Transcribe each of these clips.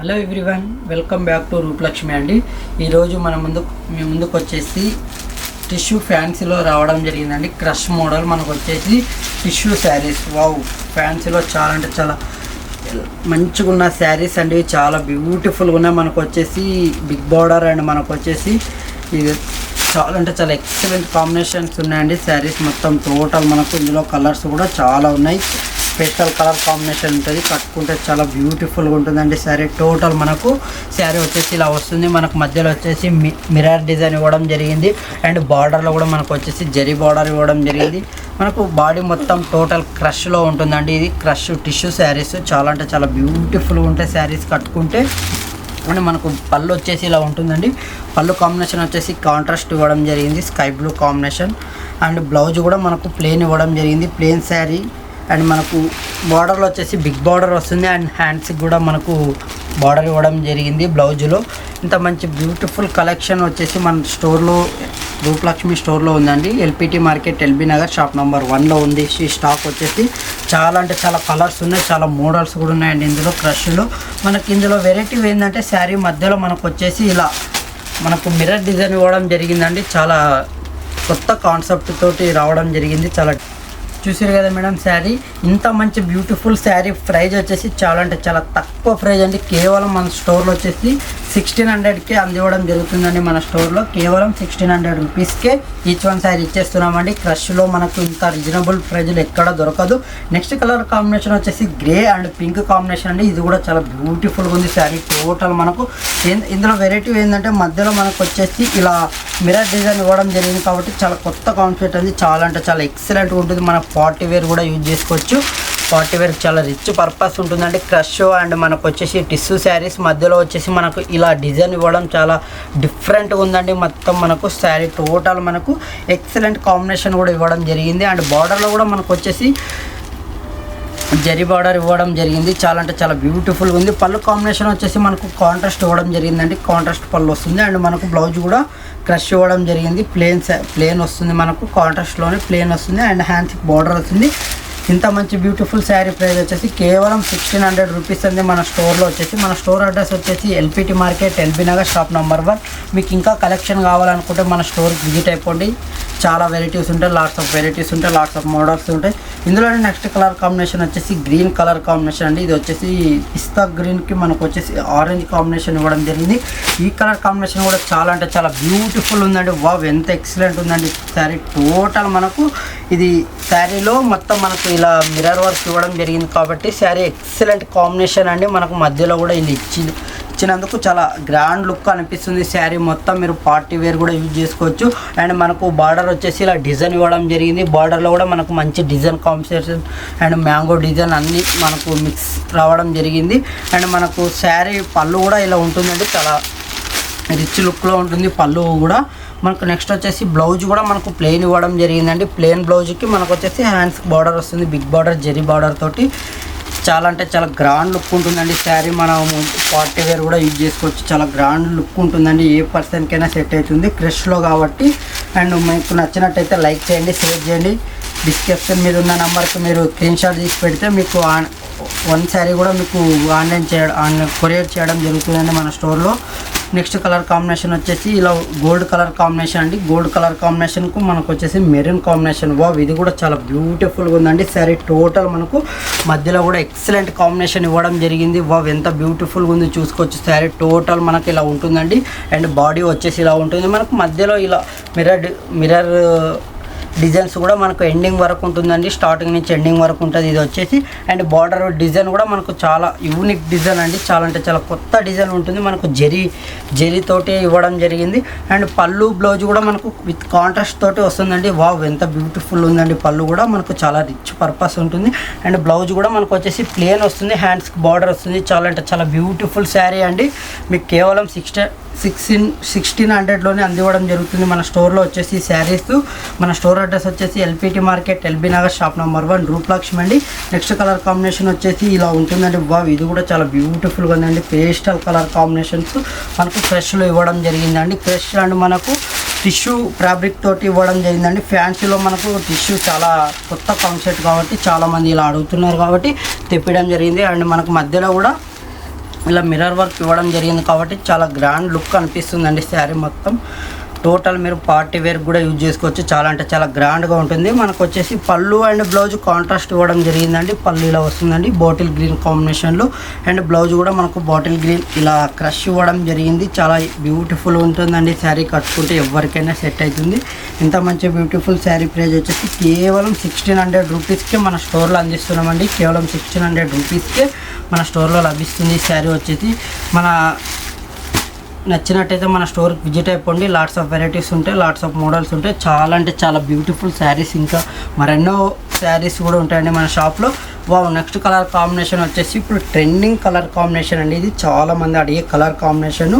Hello everyone, welcome back to Rupalakshmi అండి. ఈరోజు మీ ముందుకు వచ్చేసి టిష్యూ ఫ్యాన్సీలో రావడం జరిగిందండి. క్రష్ మోడల్ మనకు వచ్చేసి టిష్యూ శారీస్. వావ్, ఫ్యాన్సీలో చాలా అంటే చాలా మంచిగా ఉన్న శారీస్ అండి. చాలా బ్యూటిఫుల్గా ఉన్నాయి. మనకు వచ్చేసి బిగ్ బార్డర్ అండ్ మనకు వచ్చేసి ఇది చాలా అంటే చాలా ఎక్సలెంట్ కాంబినేషన్స్ ఉన్నాయండి. శారీస్ మొత్తం టోటల్ మనకు ఇందులో కలర్స్ కూడా చాలా ఉన్నాయి. స్పెషల్ కలర్ కాంబినేషన్ ఉంటుంది. కట్టుకుంటే చాలా బ్యూటిఫుల్గా ఉంటుందండి శారీ. టోటల్ మనకు శారీ వచ్చేసి ఇలా వస్తుంది. మనకు మధ్యలో వచ్చేసి మిర్రర్ డిజైన్ ఇవ్వడం జరిగింది. అండ్ బార్డర్లో కూడా మనకు వచ్చేసి జరీ బార్డర్ ఇవ్వడం జరిగింది. మనకు బాడీ మొత్తం టోటల్ క్రష్లో ఉంటుందండి. ఇది క్రష్ టిష్యూ శారీస్. చాలా అంటే చాలా బ్యూటిఫుల్గా ఉంటాయి శారీస్ కట్టుకుంటే. అండ్ మనకు పళ్ళు వచ్చేసి ఇలా ఉంటుందండి. పళ్ళు కాంబినేషన్ వచ్చేసి కాంట్రాస్ట్ ఇవ్వడం జరిగింది, sky blue combination. And blouse కూడా మనకు ప్లెయిన్ ఇవ్వడం జరిగింది, ప్లెయిన్ శారీ. అండ్ మనకు బార్డర్లో వచ్చేసి బిగ్ బార్డర్ వస్తుంది. అండ్ హ్యాండ్స్కి కూడా మనకు బార్డర్ ఇవ్వడం జరిగింది బ్లౌజ్లో. ఇంత మంచి బ్యూటిఫుల్ కలెక్షన్ వచ్చేసి మన స్టోర్లో, రూపలక్ష్మి స్టోర్లో ఉందండి. LPT market, LB Nagar, shop number 1లో ఉంది. ఈ స్టాక్ వచ్చేసి చాలా అంటే చాలా కలర్స్ ఉన్నాయి, చాలా మోడల్స్ కూడా ఉన్నాయండి ఇందులో క్రష్లో. మనకి ఇందులో వెరైటీ ఏంటంటే శారీ మధ్యలో మనకు వచ్చేసి ఇలా మనకు మిర్రర్ డిజైన్ ఇవ్వడం జరిగిందండి. చాలా కొత్త కాన్సెప్ట్ తోటి రావడం జరిగింది. చాలా చూసారు కదా మేడం, శారీ ఇంత మంచి బ్యూటిఫుల్ శారీ. ప్రైజ్ వచ్చేసి చాలా అంటే చాలా తక్కువ ప్రైజ్ అండి. కేవలం మన స్టోర్లో వచ్చేసి 1600కే అందివ్వడం జరుగుతుందండి. మన స్టోర్లో కేవలం 1600 రూపీస్కే ఈచ్ వన్ శారీ ఇచ్చేస్తున్నామండి. క్రష్లో మనకు ఇంత రీజనబుల్ ప్రైజ్లో ఎక్కడ దొరకదు. నెక్స్ట్ కలర్ కాంబినేషన్ వచ్చేసి గ్రే అండ్ పింక్ కాంబినేషన్ అండి. ఇది కూడా చాలా బ్యూటిఫుల్గా ఉంది శారీ. టోటల్ మనకు ఇందులో వెరైటీ ఏంటంటే మధ్యలో మనకు వచ్చేసి ఇలా మిర్రర్ డిజైన్ ఇవ్వడం జరిగింది కాబట్టి చాలా కొత్త కాన్సెప్ట్ అండి. చాలా అంటే చాలా ఎక్సలెంట్గా ఉంటుంది. మన పార్టీ వేర్ కూడా యూజ్ చేసుకోవచ్చు. పార్టీ వేర్ చాలా రిచ్ పర్పస్ ఉంటుందండి క్రష్. అండ్ మనకు వచ్చేసి టిష్యూ శారీస్ మధ్యలో వచ్చేసి మనకు ఇలా డిజైన్ ఇవ్వడం చాలా డిఫరెంట్గా ఉందండి. మొత్తం మనకు శారీ టోటల్ మనకు ఎక్సలెంట్ కాంబినేషన్ కూడా ఇవ్వడం జరిగింది. అండ్ బార్డర్లో కూడా మనకు వచ్చేసి జరీ బార్డర్ ఇవ్వడం జరిగింది. చాలా అంటే చాలా బ్యూటిఫుల్గా ఉంది. పళ్ళు కాంబినేషన్ వచ్చేసి మనకు కాంట్రాస్ట్ ఇవ్వడం జరిగిందండి. కాంట్రాస్ట్ పళ్ళు వస్తుంది. అండ్ మనకు బ్లౌజ్ కూడా క్రష్ ఇవ్వడం జరిగింది. ప్లేన్ వస్తుంది, మనకు కాంట్రాస్ట్లోనే ప్లేన్ వస్తుంది. అండ్ హ్యాండ్స్కి బార్డర్ వస్తుంది. ఇంత మంచి బ్యూటిఫుల్ శారీ ప్రైస్ వచ్చేసి కేవలం 1600 రూపీస్ అండి మన స్టోర్లో వచ్చేసి. మన స్టోర్ అడ్రస్ వచ్చేసి LPT market, LB Nagar, shop number 1. మీకు ఇంకా కలెక్షన్ కావాలనుకుంటే మన స్టోర్కి విజిట్ అయిపోండి. చాలా వెరైటీస్ ఉంటాయి, లాట్స్ ఆఫ్ వెరైటీస్ ఉంటాయి, లాట్స్ ఆఫ్ మోడల్స్ ఉంటాయి. ఇందులోనే నెక్స్ట్ కలర్ కాంబినేషన్ వచ్చేసి గ్రీన్ కలర్ కాంబినేషన్ అండి. ఇది వచ్చేసి పిస్తా గ్రీన్కి మనకు వచ్చేసి ఆరెంజ్ కాంబినేషన్ ఇవ్వడం జరిగింది. ఈ కలర్ కాంబినేషన్ కూడా చాలా అంటే చాలా బ్యూటిఫుల్ ఉందండి. వావ్, ఎంత ఎక్సలెంట్ ఉందండి శారీ. టోటల్ మనకు ఇది శారీలో మొత్తం మనకు ఇలా మిర్రర్ వర్క్ ఇవ్వడం జరిగింది కాబట్టి శారీ ఎక్సలెంట్ కాంబినేషన్ అండి. మనకు మధ్యలో కూడా ఇది ఇచ్చినందుకు చాలా గ్రాండ్ లుక్ అనిపిస్తుంది శారీ మొత్తం. మీరు పార్టీ వేర్ కూడా యూజ్ చేసుకోవచ్చు. అండ్ మనకు బార్డర్ వచ్చేసి ఇలా డిజైన్ ఇవ్వడం జరిగింది. బార్డర్లో కూడా మనకు మంచి design combination and mango design అన్నీ మనకు మిక్స్ రావడం జరిగింది. అండ్ మనకు శారీ పళ్ళు కూడా ఇలా ఉంటుందండి. చాలా రిచ్ లుక్లో ఉంటుంది పళ్ళు కూడా. మనకు నెక్స్ట్ వచ్చేసి బ్లౌజ్ కూడా మనకు ప్లెయిన్ ఇవ్వడం జరిగిందండి. ప్లెయిన్ బ్లౌజ్కి మనకు వచ్చేసి హ్యాండ్స్కి బార్డర్ వస్తుంది, బిగ్ బార్డర్, జరీ బార్డర్ తోటి. చాలా అంటే చాలా గ్రాండ్ లుక్ ఉంటుందండి శారీ. మనం పార్టీ వేర్ కూడా యూజ్ చేసుకోవచ్చు. చాలా గ్రాండ్ లుక్ ఉంటుందండి. ఏ పర్సన్కైనా సెట్ అవుతుంది క్రష్లో కాబట్టి. అండ్ మీకు నచ్చినట్టయితే లైక్ చేయండి, షేర్ చేయండి. డిస్క్రిప్షన్ మీద ఉన్న నెంబర్కి మీరు స్క్రీన్ షాట్ తీసి పెడితే మీకు 1 శారీ కూడా మీకు కొరియర్ చేయడం జరుగుతుందండి మన స్టోర్లో. నెక్స్ట్ కలర్ కాంబినేషన్ వచ్చేసి ఇలా గోల్డ్ కలర్ కాంబినేషన్ అండి. గోల్డ్ కలర్ కాంబినేషన్కు మనకు వచ్చేసి మెరూన్ కాంబినేషన్. వావ్, ఇది కూడా చాలా బ్యూటిఫుల్గా ఉందండి శారీ. టోటల్ మనకు మధ్యలో కూడా ఎక్సలెంట్ కాంబినేషన్ ఇవ్వడం జరిగింది. వావ్, ఎంత బ్యూటిఫుల్గా ఉంది చూసుకోవచ్చు శారీ. టోటల్ మనకి ఇలా ఉంటుందండి. అండ్ బాడీ వచ్చేసి ఇలా ఉంటుంది. మనకు మధ్యలో ఇలా మిర్రర్ డిజైన్స్ కూడా మనకు ఎండింగ్ వరకు ఉంటుందండి. స్టార్టింగ్ నుంచి ఎండింగ్ వరకు ఉంటుంది ఇది వచ్చేసి. అండ్ బార్డర్ డిజైన్ కూడా మనకు చాలా యూనిక్ డిజైన్ అండి. చాలా అంటే చాలా కొత్త డిజైన్ ఉంటుంది. మనకు జెరీతోటి ఇవ్వడం జరిగింది. అండ్ పళ్ళు బ్లౌజ్ కూడా మనకు విత్ కాంట్రాస్ట్ తోటి వస్తుందండి. వావ్, ఎంత బ్యూటిఫుల్ ఉందండి. పళ్ళు కూడా మనకు చాలా రిచ్ పర్పస్ ఉంటుంది. అండ్ బ్లౌజ్ కూడా మనకు వచ్చేసి ప్లేన్ వస్తుంది, హ్యాండ్స్కి బార్డర్ వస్తుంది. చాలా అంటే చాలా బ్యూటిఫుల్ శారీ అండి. మీకు కేవలం 1600లోనే అందివ్వడం జరుగుతుంది మన స్టోర్లో వచ్చేసి శారీస్. మన స్టోర్ అడ్రస్ వచ్చేసి LPT market, LB Nagar, shop number 1, Rupalakshmi అండి. నెక్స్ట్ కలర్ కాంబినేషన్ వచ్చేసి ఇలా ఉంటుందండి. వావ్, ఇది కూడా చాలా బ్యూటిఫుల్గా ఉందండి. పేస్టల్ కలర్ కాంబినేషన్స్ మనకు ఫ్రెష్లో ఇవ్వడం జరిగిందండి. ఫ్రెష్ అండ్ మనకు టిష్యూ ఫ్యాబ్రిక్ తోటి ఇవ్వడం జరిగిందండి. ఫ్యాన్సీలో మనకు టిష్యూ చాలా కొత్త కాన్సెప్ట్ కాబట్టి చాలామంది ఇలా అడుగుతున్నారు కాబట్టి తెప్పడం జరిగింది. అండ్ మనకు మధ్యలో కూడా ఇలా మిర్రర్ వర్క్ ఇవ్వడం జరిగింది కాబట్టి చాలా గ్రాండ్ లుక్ అనిపిస్తుందండి శారీ మొత్తం. టోటల్ మీరు పార్టీ వేర్ కూడా యూజ్ చేసుకోవచ్చు. చాలా అంటే చాలా గ్రాండ్గా ఉంటుంది. మనకు వచ్చేసి పళ్ళు అండ్ బ్లౌజ్ కాంట్రాస్ట్ ఇవ్వడం జరిగిందండి. పళ్ళు ఇలా వస్తుందండి బాటిల్ గ్రీన్ కాంబినేషన్లో, అండ్ బ్లౌజ్ కూడా మనకు బాటిల్ గ్రీన్ ఇలా క్రష్ ఇవ్వడం జరిగింది. చాలా బ్యూటిఫుల్ ఉంటుందండి. శారీ కట్టుకుంటే ఎవరికైనా సెట్ అవుతుంది. ఇంత మంచి బ్యూటిఫుల్ శారీ ప్రైస్ వచ్చేసి కేవలం 1600 రూపీస్కే మన స్టోర్లో అందిస్తున్నామండి. కేవలం 1600 రూపీస్కే మన స్టోర్లో లభిస్తుంది. ఈ శారీ వచ్చేసి మన నచ్చినట్టయితే మన స్టోర్కి విజిట్ అయిపోండి. లాట్స్ ఆఫ్ వెరైటీస్ ఉంటాయి, లాట్స్ ఆఫ్ మోడల్స్ ఉంటాయి. చాలా అంటే చాలా బ్యూటిఫుల్ శారీస్, ఇంకా మరెన్నో శారీస్ కూడా ఉంటాయండి మన షాప్లో. నెక్స్ట్ కలర్ కాంబినేషన్ వచ్చేసి ఇప్పుడు ట్రెండింగ్ కలర్ కాంబినేషన్ అండి. ఇది చాలామంది అడిగే కలర్ కాంబినేషన్.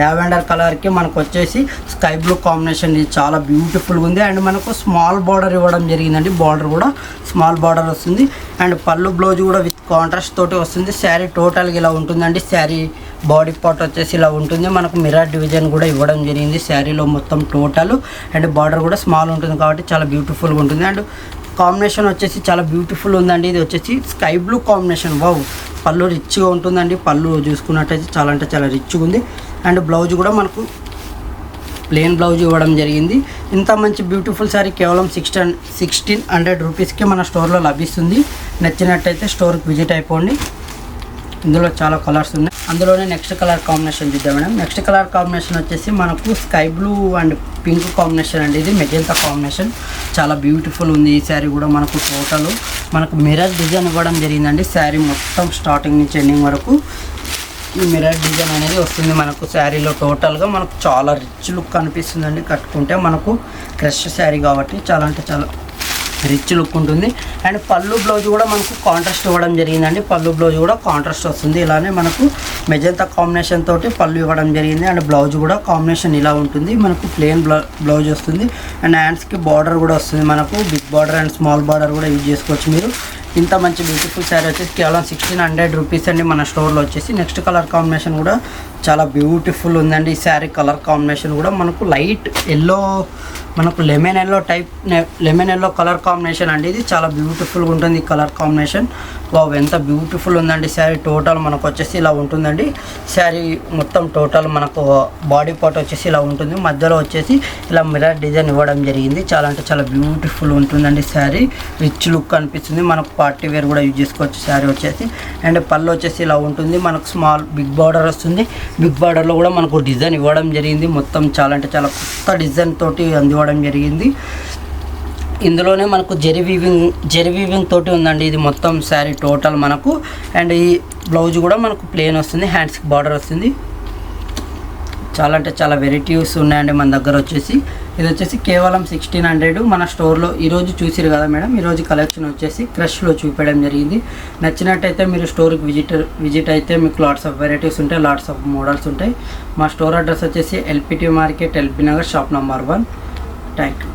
లావెండర్ కలర్కి మనకు వచ్చేసి స్కై బ్లూ కాంబినేషన్. ఇది చాలా బ్యూటిఫుల్గా ఉంది. అండ్ మనకు స్మాల్ బార్డర్ ఇవ్వడం జరిగిందండి. బార్డర్ కూడా స్మాల్ బార్డర్ వస్తుంది. అండ్ పళ్ళు బ్లౌజ్ కూడా విత్ కాంట్రాస్ట్ తోటి వస్తుంది. శారీ టోటల్గా ఇలా ఉంటుందండి. శారీ బాడీ పార్ట్ వచ్చేసి ఇలా ఉంటుంది. మనకు మిర్రర్ డివిజన్ కూడా ఇవ్వడం జరిగింది శారీలో మొత్తం టోటల్. అండ్ బార్డర్ కూడా స్మాల్ ఉంటుంది కాబట్టి చాలా బ్యూటిఫుల్గా ఉంటుంది. అండ్ కాంబినేషన్ వచ్చేసి చాలా బ్యూటిఫుల్ ఉందండి. ఇది వచ్చేసి స్కై బ్లూ కాంబినేషన్. పళ్ళు రిచ్గా ఉంటుందండి. పళ్ళు చూసుకున్నట్టయితే చాలా అంటే చాలా రిచ్గా ఉంది. అండ్ బ్లౌజ్ కూడా మనకు ప్లెయిన్ బ్లౌజ్ ఇవ్వడం జరిగింది. ఇంత మంచి బ్యూటిఫుల్ శారీ కేవలం 1600 రూపీస్కి మన స్టోర్లో లభిస్తుంది. నచ్చినట్టయితే స్టోర్కి విజిట్ అయిపోండి. ఇందులో చాలా కలర్స్ ఉన్నాయి. అందులోనే నెక్స్ట్ కలర్ కాంబినేషన్ చూద్దాం మేడం. నెక్స్ట్ కలర్ కాంబినేషన్ వచ్చేసి మనకు sky blue and pink combination అండి. ఇది మెజెంతా కాంబినేషన్. చాలా బ్యూటిఫుల్ ఉంది. ఈ శారీ కూడా మనకు టోటల్ మనకు మిర్రర్ డిజైన్ ఇవ్వడం జరిగిందండి. శారీ మొత్తం స్టార్టింగ్ నుంచి ఎండింగ్ వరకు ఈ మిర్రర్ డిజైన్ అనేది వస్తుంది మనకు శారీలో. టోటల్గా మనకు చాలా రిచ్ లుక్ అనిపిస్తుందండి. కట్టుకుంటే మనకు క్రష్ శారీ కాబట్టి చాలా అంటే చాలా రిచ్ లుక్ ఉంటుంది. అండ్ పళ్ళు బ్లౌజ్ కూడా మనకు కాంట్రాస్ట్ ఇవ్వడం జరిగిందండి. పళ్ళు బ్లౌజ్ కూడా కాంట్రాస్ట్ వస్తుంది. ఇలానే మనకు మెజంతా కాంబినేషన్ తోటి పళ్ళు ఇవ్వడం జరిగింది. అండ్ బ్లౌజ్ కూడా కాంబినేషన్ ఇలా ఉంటుంది. మనకు ప్లెయిన్ బ్లౌజ్ వస్తుంది. అండ్ హ్యాండ్స్కి బార్డర్ కూడా వస్తుంది. మనకు big border and small border కూడా యూజ్ చేసుకోవచ్చు మీరు. ఇంత మంచి బ్యూటిఫుల్ శారీ వచ్చేసి కేవలం 1600 రూపీస్ అండి మన స్టోర్లో వచ్చేసి. నెక్స్ట్ కలర్ కాంబినేషన్ కూడా చాలా బ్యూటిఫుల్ ఉందండి. ఈ శారీ కలర్ కాంబినేషన్ కూడా మనకు లైట్ ఎల్లో, మనకు లెమన్ ఎల్లో కలర్ కాంబినేషన్ అండి. ఇది చాలా బ్యూటిఫుల్గా ఉంటుంది ఈ కలర్ కాంబినేషన్. ఎంత బ్యూటిఫుల్ ఉందండి శారీ. టోటల్ మనకు వచ్చేసి ఇలా ఉంటుందండి. శారీ మొత్తం టోటల్ మనకు బాడీ పార్ట్ వచ్చేసి ఇలా ఉంటుంది. మధ్యలో వచ్చేసి ఇలా మిర్రర్ డిజైన్ ఇవ్వడం జరిగింది. చాలా అంటే చాలా బ్యూటిఫుల్ ఉంటుందండి శారీ. రిచ్ లుక్ అనిపిస్తుంది. మనకు పార్టీ వేర్ కూడా యూజ్ చేసుకోవచ్చు శారీ వచ్చేసి. అండ్ పళ్ళు వచ్చేసి ఇలా ఉంటుంది. మనకు బిగ్ బార్డర్ వస్తుంది. బిగ్ బార్డర్లో కూడా మనకు డిజైన్ ఇవ్వడం జరిగింది. మొత్తం చాలా అంటే చాలా కొత్త డిజైన్ తోటి అందివ్వడం జరిగింది. ఇందులోనే మనకు జెరీ వీవింగ్ తోటి ఉందండి ఇది మొత్తం శారీ టోటల్ మనకు. అండ్ ఈ బ్లౌజ్ కూడా మనకు ప్లెయిన్ వస్తుంది. హ్యాండ్స్కి బార్డర్ వస్తుంది. చాలా అంటే చాలా వెరైటీస్ ఉన్నాయండి మన దగ్గర వచ్చేసి. ఇది వచ్చేసి కేవలం 1600 మన స్టోర్లో ఈరోజు చూసిరు కదా మేడం. ఈరోజు కలెక్షన్ వచ్చేసి క్రష్లో చూపించడం జరిగింది. నచ్చినట్టయితే మీరు స్టోర్కి విజిట్ అయితే మీకు లాట్స్ ఆఫ్ వెరైటీస్ ఉంటాయి, లాట్స్ ఆఫ్ మోడల్స్ ఉంటాయి. మా స్టోర్ అడ్రస్ వచ్చేసి LPT market, LB Nagar, shop number 1. Thank you.